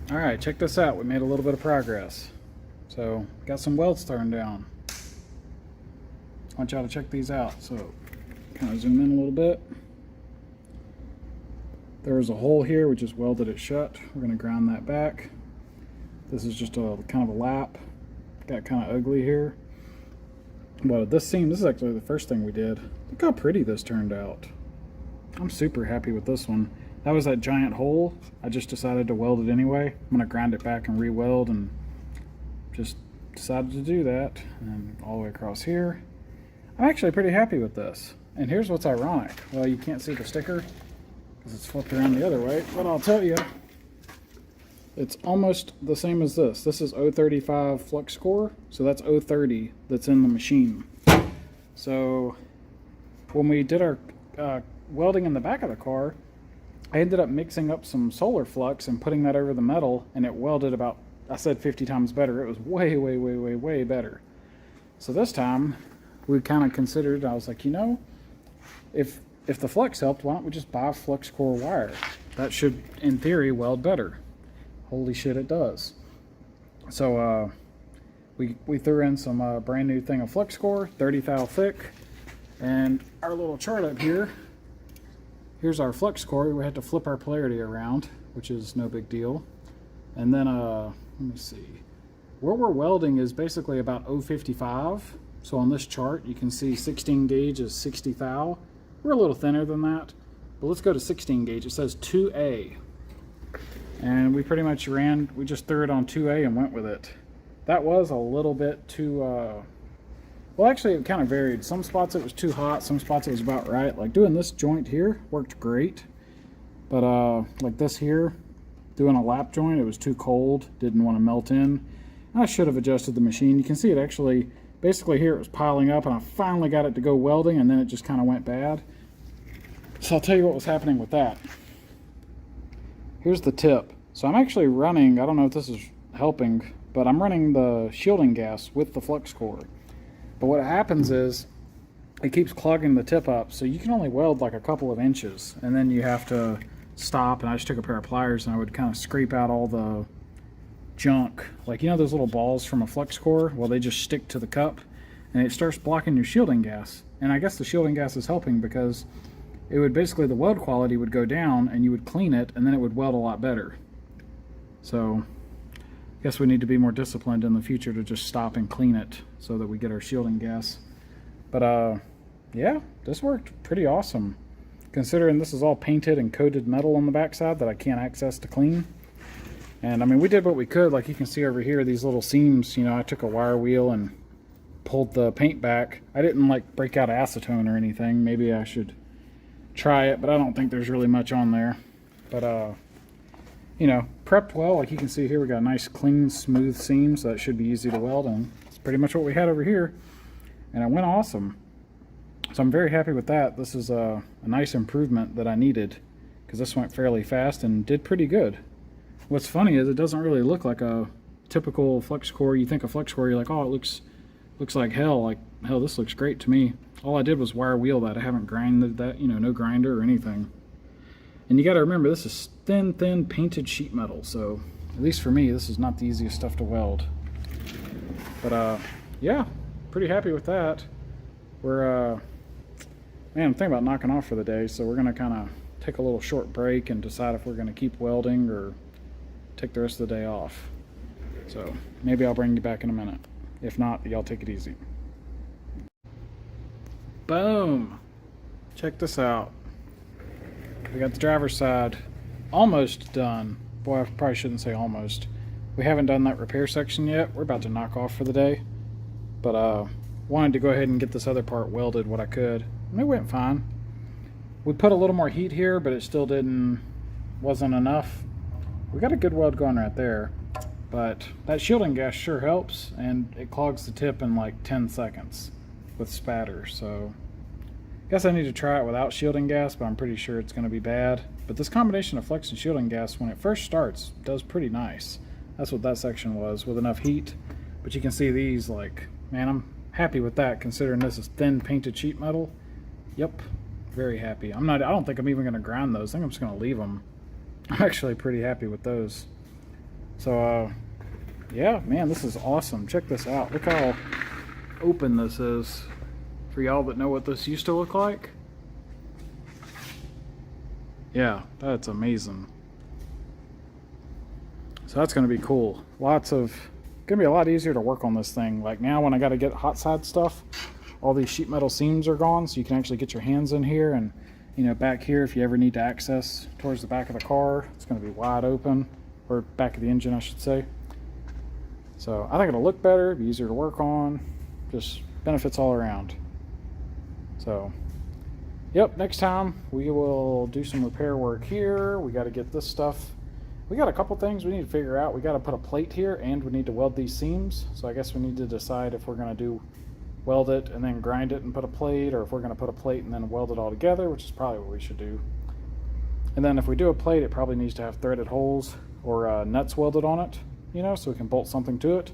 All right, check this out. We made a little bit of progress. So, got some welds turned down. I want y'all to check these out. So, kind of zoom in a little bit. There was a hole here, we just welded it shut. We're going to ground that back. This is just a kind of a lap. Got kind of ugly here. But this seam, this is actually the first thing we did. Look how pretty this turned out. I'm super happy with this one. That was that giant hole. I just decided to weld it anyway. I'm going to grind it back and re-weld, and just decided to do that. And all the way across here. I'm actually pretty happy with this. And here's what's ironic. Well, you can't see the sticker because it's flipped around the other way, but I'll tell you, it's almost the same as this. This is 035 Flux core, so that's 030 that's in the machine. So when we did our welding in the back of the car, I ended up mixing up some solar flux and putting that over the metal, and it welded about, I said 50 times better. It was way, way, way, way, way better. So this time we kind of considered, I was like, you know, if the flux helped, why don't we just buy flux core wire? That should, in theory, weld better. Holy shit, it does. So we threw in some brand new thing of flux core, 30 thou thick, and our little chart up here. Here's our flux core. We had to flip our polarity around, which is no big deal. And then let me see. What we're welding is basically about 055. So on this chart, you can see 16 gauge is 60 thou. We're a little thinner than that, but let's go to 16 gauge. It says 2A. And we pretty much we just threw it on 2A and went with it. That was a little bit too, well, actually it kind of varied. Some spots it was too hot, some spots it was about right. Like doing this joint here worked great. But like this here, doing a lap joint, it was too cold, didn't want to melt in. I should have adjusted the machine. You can see it actually, basically here it was piling up, and I finally got it to go welding, and then it just kind of went bad. So I'll tell you what was happening with that. Here's the tip. So I'm actually running, I don't know if this is helping, but I'm running the shielding gas with the flux core. But what happens is it keeps clogging the tip up, so you can only weld like a couple of inches, and then you have to stop. And I just took a pair of pliers and I would kind of scrape out all the junk, like, you know, those little balls from a flux core. Well, they just stick to the cup and it starts blocking your shielding gas. And I guess the shielding gas is helping because it would basically, the weld quality would go down and you would clean it, and then it would weld a lot better. So I guess we need to be more disciplined in the future to just stop and clean it so that we get our shielding gas. But yeah, this worked pretty awesome, considering this is all painted and coated metal on the backside that I can't access to clean. And I mean, we did what we could. Like you can see over here, these little seams, you know, I took a wire wheel and pulled the paint back. I didn't like break out acetone or anything. Maybe I should try it, but I don't think there's really much on there. But you know, prepped well. Like you can see here, we got a nice clean smooth seam, so that should be easy to weld on. It's pretty much what we had over here, and it went awesome. So I'm very happy with that. This is a nice improvement that I needed, because this went fairly fast and did pretty good. What's funny is it doesn't really look like a typical flux core. You think of flux core, you're like, oh, it looks like hell. Like, hell, this looks great to me. All I did was wire wheel that. I haven't grinded that, you know, no grinder or anything. And you got to remember, this is thin painted sheet metal, so at least for me, this is not the easiest stuff to weld. But yeah, pretty happy with that. We're man, I'm thinking about knocking off for the day, so we're gonna kind of take a little short break and decide if we're gonna keep welding or take the rest of the day off. So maybe I'll bring you back in a minute. If not, y'all take it easy. Boom! Check this out. We got the driver's side almost done. Boy, I probably shouldn't say almost. We haven't done that repair section yet. We're about to knock off for the day. But wanted to go ahead and get this other part welded what I could. And it went fine. We put a little more heat here, but it still wasn't enough. We got a good weld going right there. But that shielding gas sure helps, and it clogs the tip in like 10 seconds with spatter. So I guess I need to try it without shielding gas, but I'm pretty sure it's going to be bad. But this combination of flux and shielding gas, when it first starts, does pretty nice. That's what that section was, with enough heat. But you can see these, like, man, I'm happy with that, considering this is thin painted sheet metal. Yep, very happy. I don't think I'm even going to grind those. I think I'm just going to leave them. I'm actually pretty happy with those. So yeah, man, this is awesome. Check this out. Look how open this is for y'all that know what this used to look like. Yeah, that's amazing. So that's going to be cool. Going to be a lot easier to work on this thing. Like now when I got to get hot side stuff, all these sheet metal seams are gone, so you can actually get your hands in here, and you know, back here, if you ever need to access towards the back of the car, it's going to be wide open, or back of the engine, I should say. So I think it'll look better, be easier to work on, just benefits all around. So, yep, next time we will do some repair work here. We got to get this stuff. We got a couple things we need to figure out. We got to put a plate here, and we need to weld these seams. So I guess we need to decide if we're going to weld it and then grind it and put a plate, or if we're going to put a plate and then weld it all together, which is probably what we should do. And then if we do a plate, it probably needs to have threaded holes or nuts welded on it, you know, so we can bolt something to it,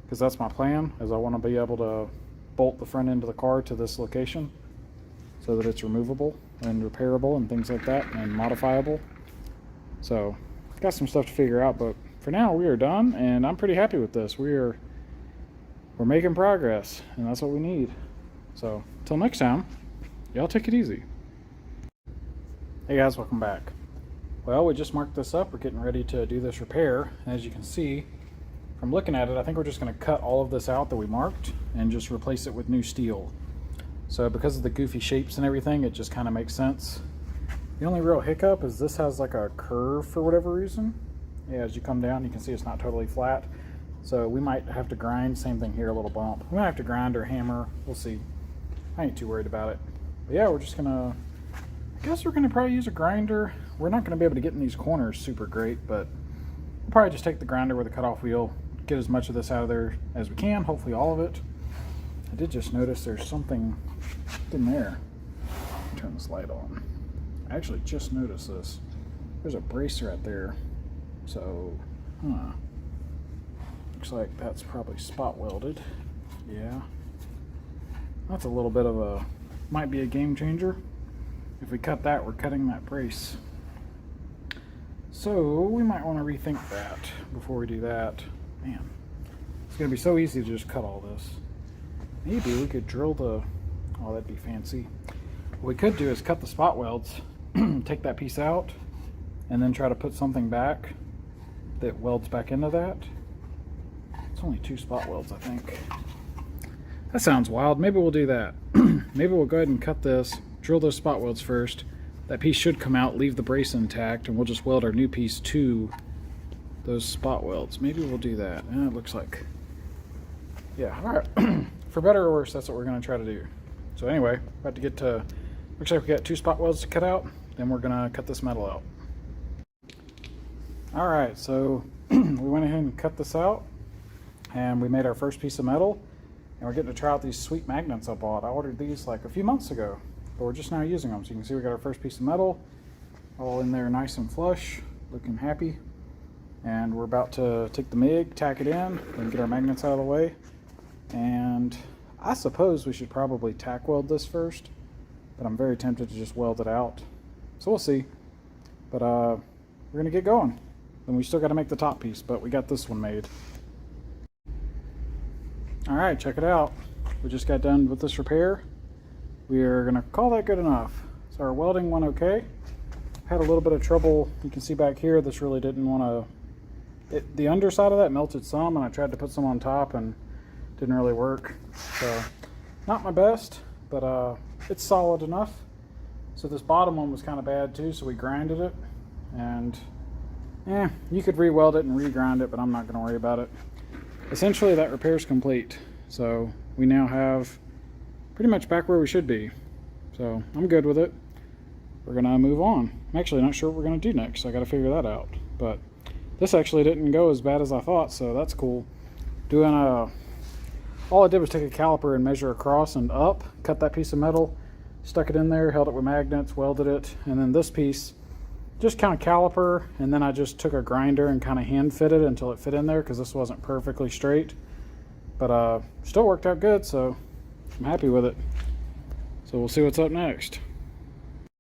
because that's my plan, is I want to be able to bolt the front end of the car to this location so that it's removable and repairable and things like that, and modifiable. So got some stuff to figure out, but for now we are done, and I'm pretty happy with this. We're making progress, and that's what we need. So until next time, y'all take it easy. Hey guys, welcome back. Well, we just marked this up. We're getting ready to do this repair. As you can see from looking at it, I think we're just going to cut all of this out that we marked and just replace it with new steel. So because of the goofy shapes and everything, it just kind of makes sense. The only real hiccup is this has like a curve for whatever reason. Yeah, as you come down, you can see it's not totally flat. So we might have to grind. Same thing here, a little bump. We might have to grind or hammer. We'll see. I ain't too worried about it. But yeah, we're just gonna, I guess we're gonna probably use a grinder. We're not gonna be able to get in these corners super great, but we'll probably just take the grinder with a cutoff wheel, get as much of this out of there as we can, hopefully all of it. I did just notice there's something in there. Turn this light on. I actually just noticed this. There's a brace right there. So, looks like that's probably spot welded. Yeah. That's a little bit of a, might be a game changer. If we cut that, we're cutting that brace. So we might want to rethink that before we do that. Man, it's going to be so easy to just cut all this. Maybe we could drill the, oh, that'd be fancy. What we could do is cut the spot welds, take that piece out, and then try to put something back that welds back into that. It's only 2 spot welds, I think. That sounds wild. Maybe we'll do that. Maybe we'll go ahead and cut this, drill those spot welds first. That piece should come out, leave the brace intact, and we'll just weld our new piece to those spot welds. Maybe we'll do that. It looks like, yeah, all right. For better or worse, that's what we're going to try to do. So anyway, about to get to, looks like we got 2 spot welds to cut out. Then we're going to cut this metal out. All right, so we went ahead and cut this out, and we made our first piece of metal, and we're getting to try out these sweet magnets I bought. I ordered these like a few months ago, but we're just now using them. So you can see we got our first piece of metal all in there nice and flush, looking happy. And we're about to take the MIG, tack it in, and get our magnets out of the way. And I suppose we should probably tack weld this first, but I'm very tempted to just weld it out. So we'll see. But we're gonna get going. And we still got to make the top piece, but we got this one made. All right, check it out. We just got done with this repair. We are gonna call that good enough. So our welding went okay. Had a little bit of trouble. You can see back here, this really didn't want to, the underside of that melted some, and I tried to put some on top and didn't really work. So not my best, but it's solid enough. So this bottom one was kind of bad too, so we grinded it, and you could re-weld it and re-grind it, but I'm not going to worry about it. Essentially, that repair is complete. So we now have pretty much back where we should be. So I'm good with it. We're going to move on. I'm actually not sure what we're going to do next. So I got to figure that out. But this actually didn't go as bad as I thought, so that's cool. All I did was take a caliper and measure across and up, cut that piece of metal, stuck it in there, held it with magnets, welded it, and then this piece, just kind of caliper, and then I just took a grinder and kind of hand fitted until it fit in there, because this wasn't perfectly straight. But still worked out good, so I'm happy with it. So we'll see what's up next.